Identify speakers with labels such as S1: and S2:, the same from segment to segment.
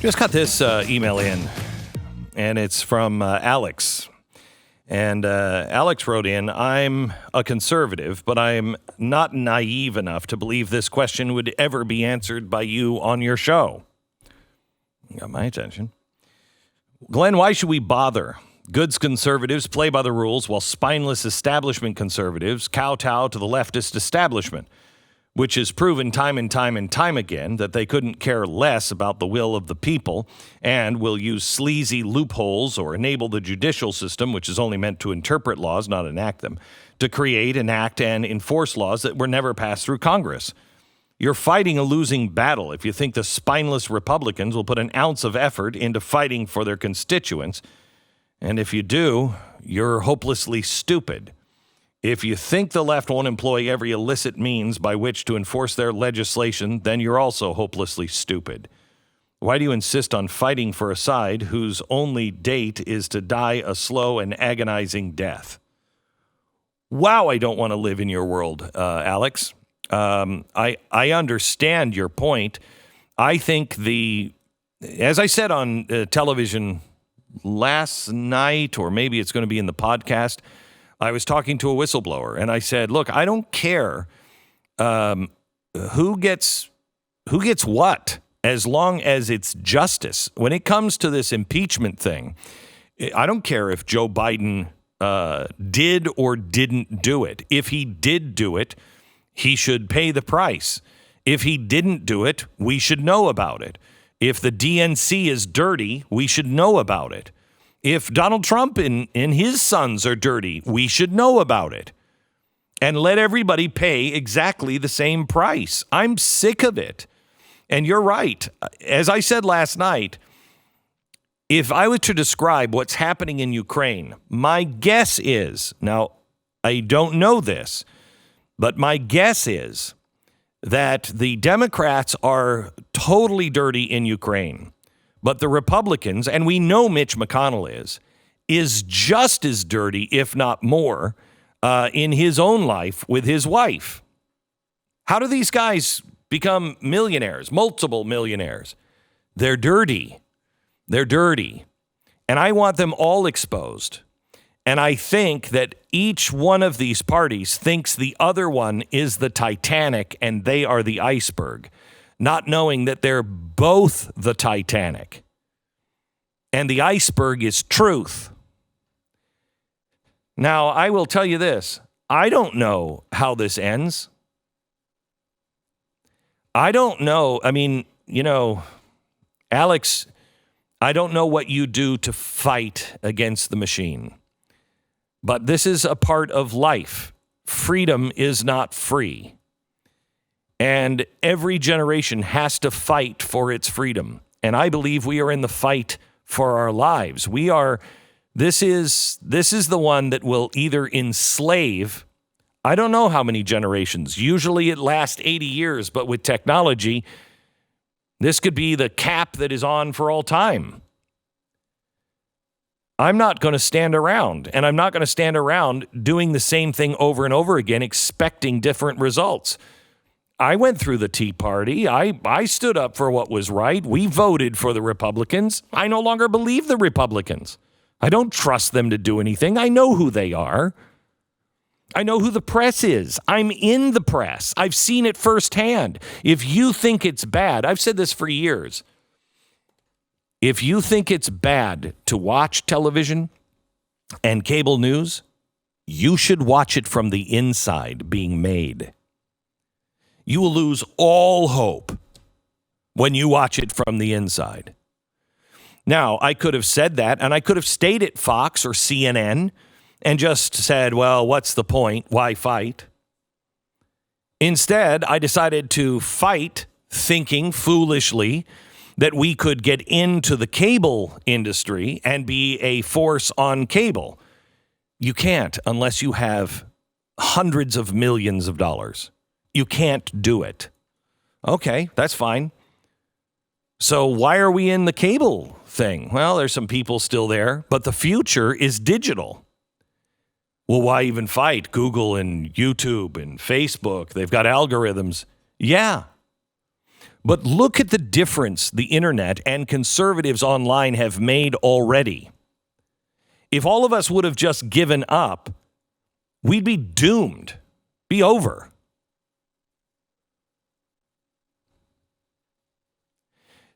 S1: Just got this email in, and it's from Alex. And Alex wrote in, I'm a conservative, but I'm not naive enough to believe this question would ever be answered by you on your show. Got my attention. Glenn, why should we bother? Goods conservatives play by the rules, while spineless establishment conservatives kowtow to the leftist establishment, which has proven time and time again that they couldn't care less about the will of the people and will use sleazy loopholes or enable the judicial system, which is only meant to interpret laws, not enact them, to create, enact, and enforce laws that were never passed through Congress. You're fighting a losing battle if you think the spineless Republicans will put an ounce of effort into fighting for their constituents. And if you do, you're hopelessly stupid. If you think the left won't employ every illicit means by which to enforce their legislation, then you're also hopelessly stupid. Why do you insist on fighting for a side whose only date is to die a slow and agonizing death? Wow, I don't want to live in your world, Alex. I understand your point. I think as I said on television last night, or maybe it's going to be in the podcast, I was talking to a whistleblower, and I said, look, I don't care who gets what, as long as it's justice. When it comes to this impeachment thing, I don't care if Joe Biden did or didn't do it. If he did do it, he should pay the price. If he didn't do it, we should know about it. If the DNC is dirty, we should know about it. If Donald Trump and his sons are dirty, we should know about it. And let everybody pay exactly the same price. I'm sick of it. And you're right. As I said last night, if I were to describe what's happening in Ukraine, my guess is, now I don't know this, but my guess is that the Democrats are totally dirty in Ukraine. But the Republicans, and we know Mitch McConnell is just as dirty, if not more, in his own life with his wife. How do these guys become millionaires, multiple millionaires? They're dirty. They're dirty. And I want them all exposed. And I think that each one of these parties thinks the other one is the Titanic and they are the iceberg, not knowing that they're both the Titanic. And the iceberg is truth. Now, I will tell you this. I don't know how this ends. I don't know. I mean, Alex, I don't know what you do to fight against the machine. But this is a part of life. Freedom is not free. And every generation has to fight for its freedom. And I believe we are in the fight for our lives. This is the one that will either enslave, I don't know how many generations. Usually it lasts 80 years, but with technology, this could be the cap that is on for all time. I'm not going to stand around, and I'm not going to stand around doing the same thing over and over again, expecting different results. I went through the Tea Party. I stood up for what was right. We voted for the Republicans. I no longer believe the Republicans. I don't trust them to do anything. I know who they are. I know who the press is. I'm in the press. I've seen it firsthand. If you think it's bad, I've said this for years. If you think it's bad to watch television and cable news, you should watch it from the inside being made. You will lose all hope when you watch it from the inside. Now, I could have said that, and I could have stayed at Fox or CNN and just said, well, what's the point? Why fight? Instead, I decided to fight, thinking foolishly that we could get into the cable industry and be a force on cable. You can't unless you have hundreds of millions of dollars. You can't do it. Okay, that's fine. So why are we in the cable thing? Well, there's some people still there, but the future is digital. Well, why even fight? Google and YouTube and Facebook, they've got algorithms. Yeah. But look at the difference the internet and conservatives online have made already. If all of us would have just given up, we'd be doomed, be over.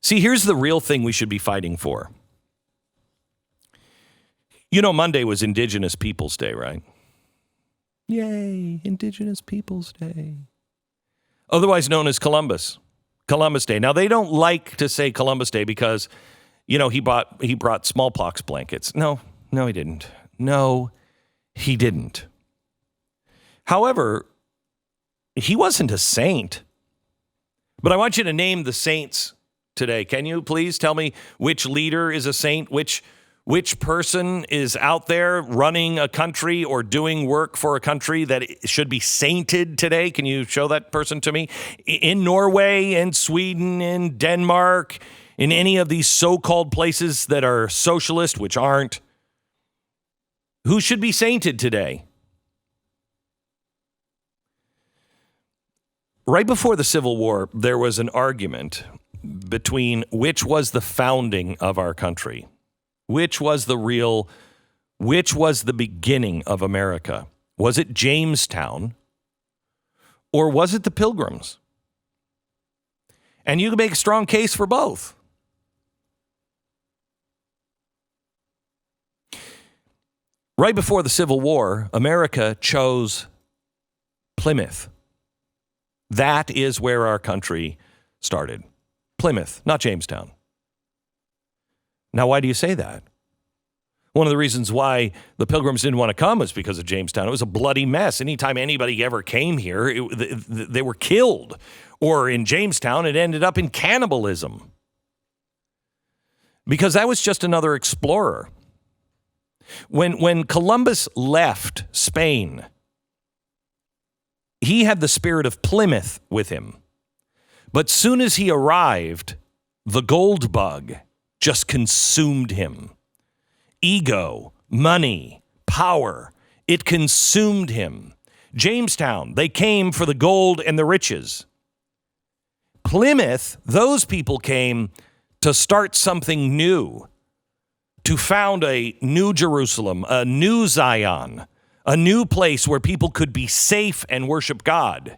S1: See, here's the real thing we should be fighting for. You know, Monday was Indigenous Peoples Day, right? Yay, Indigenous Peoples Day. Otherwise known as Columbus Day. Now, they don't like to say Columbus Day because, you know, he brought smallpox blankets. No, he didn't. No, he didn't. However, he wasn't a saint. But I want you to name the saints today. Can you please tell me which leader is a saint, which person is out there running a country or doing work for a country that should be sainted today? Can you show that person to me? In Norway, in Sweden, in Denmark, in any of these so-called places that are socialist, which aren't, who should be sainted today? Right before the Civil War, there was an argument between which was the founding of our country. Which was the beginning of America? Was it Jamestown or was it the Pilgrims? And you can make a strong case for both. Right before the Civil War, America chose Plymouth. That is where our country started. Plymouth, not Jamestown. Now, why do you say that? One of the reasons why the Pilgrims didn't want to come was because of Jamestown. It was a bloody mess. Anytime anybody ever came here, they were killed. Or in Jamestown, it ended up in cannibalism. Because that was just another explorer. When Columbus left Spain, he had the spirit of Plymouth with him. But soon as he arrived, the gold bug just consumed him. Ego, money, power, it consumed him. Jamestown, they came for the gold and the riches. Plymouth, those people came to start something new, to found a new Jerusalem, a new Zion, a new place where people could be safe and worship God.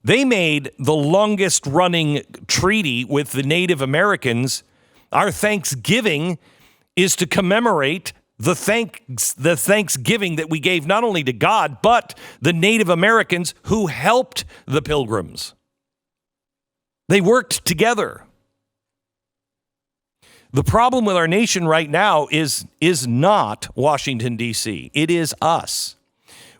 S1: They made the longest running treaty with the Native Americans. Our Thanksgiving is to commemorate the Thanksgiving that we gave not only to God, but the Native Americans who helped the Pilgrims. They worked together. The problem with our nation right now is not Washington, D.C. It is us.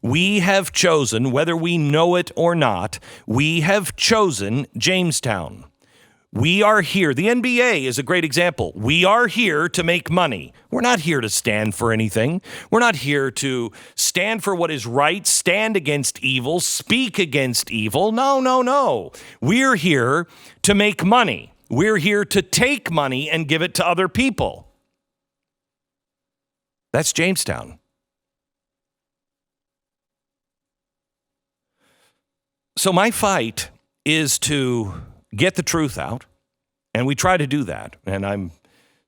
S1: We have chosen, whether we know it or not, we have chosen Jamestown. We are here. The NBA is a great example. We are here to make money. We're not here to stand for anything. We're not here to stand for what is right, stand against evil, speak against evil. No. We're here to make money. We're here to take money and give it to other people. That's Jamestown. So my fight is to get the truth out, and we try to do that. And I'm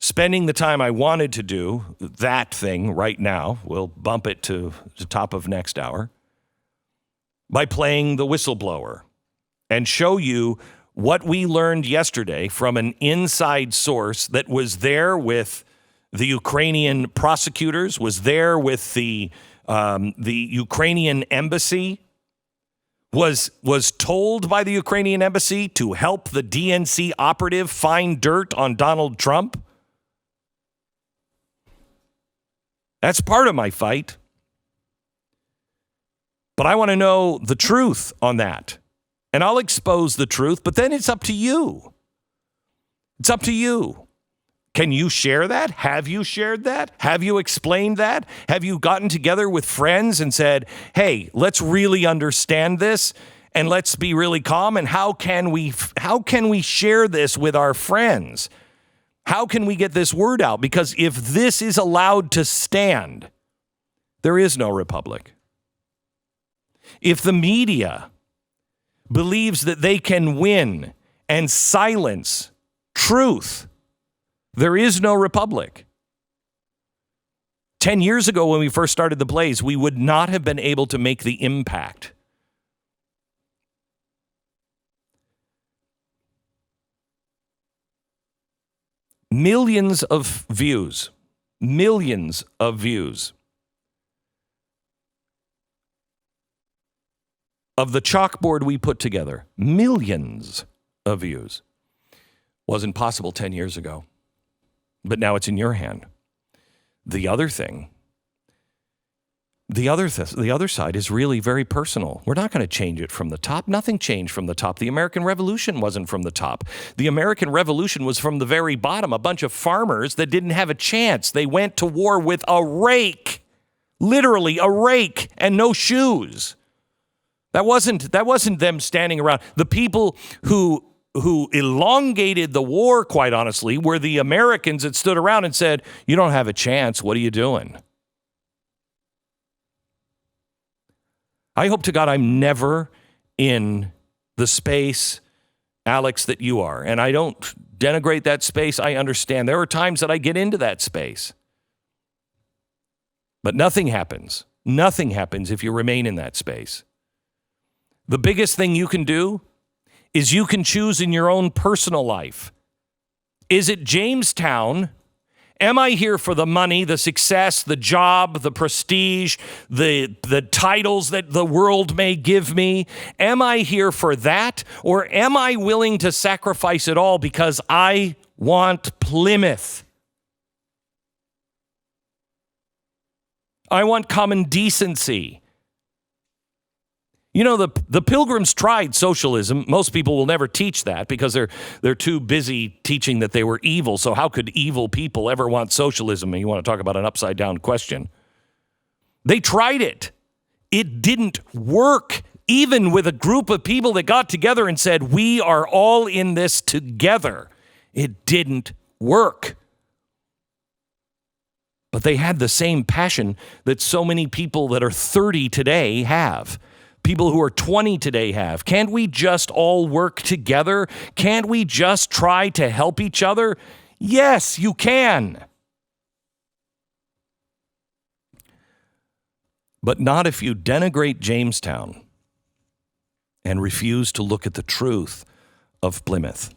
S1: spending the time I wanted to do that thing right now. We'll bump it to the top of next hour by playing the whistleblower and show you what we learned yesterday from an inside source that was there with the Ukrainian prosecutors, was there with the Ukrainian embassy, was told by the Ukrainian embassy to help the DNC operative find dirt on Donald Trump. That's part of my fight. But I want to know the truth on that. And I'll expose the truth, but then it's up to you. It's up to you. Can you share that? Have you shared that? Have you explained that? Have you gotten together with friends and said, hey, let's really understand this and let's be really calm? And how can we share this with our friends? How can we get this word out? Because if this is allowed to stand, there is no republic. If the media believes that they can win and silence truth, there is no republic. 10 years ago, when we first started the Blaze, we would not have been able to make the impact. Millions of views of the chalkboard we put together. Millions of views. Wasn't possible 10 years ago, but now it's in your hand. The other thing, the other side is really very personal. We're not going to change it from the top. Nothing changed from the top. The American Revolution wasn't from the top. The American Revolution was from the very bottom. A bunch of farmers that didn't have a chance. They went to war with a rake, literally a rake, and no shoes. That wasn't them standing around. The people who elongated the war, quite honestly, were the Americans that stood around and said, "You don't have a chance. What are you doing?" I hope to God I'm never in the space, Alex, that you are. And I don't denigrate that space. I understand. There are times that I get into that space. But nothing happens. Nothing happens if you remain in that space. The biggest thing you can do is you can choose in your own personal life. Is it Jamestown? Am I here for the money, the success, the job, the prestige, the titles that the world may give me? Am I here for that? Or am I willing to sacrifice it all because I want Plymouth? I want common decency. You know, the Pilgrims tried socialism. Most people will never teach that because they're too busy teaching that they were evil. So how could evil people ever want socialism? And you want to talk about an upside down question. They tried it. It didn't work. Even with a group of people that got together and said, "We are all in this together." It didn't work. But they had the same passion that so many people that are 30 today have. People who are 20 today have. Can't we just all work together? Can't we just try to help each other? Yes, you can. But not if you denigrate Jamestown and refuse to look at the truth of Plymouth.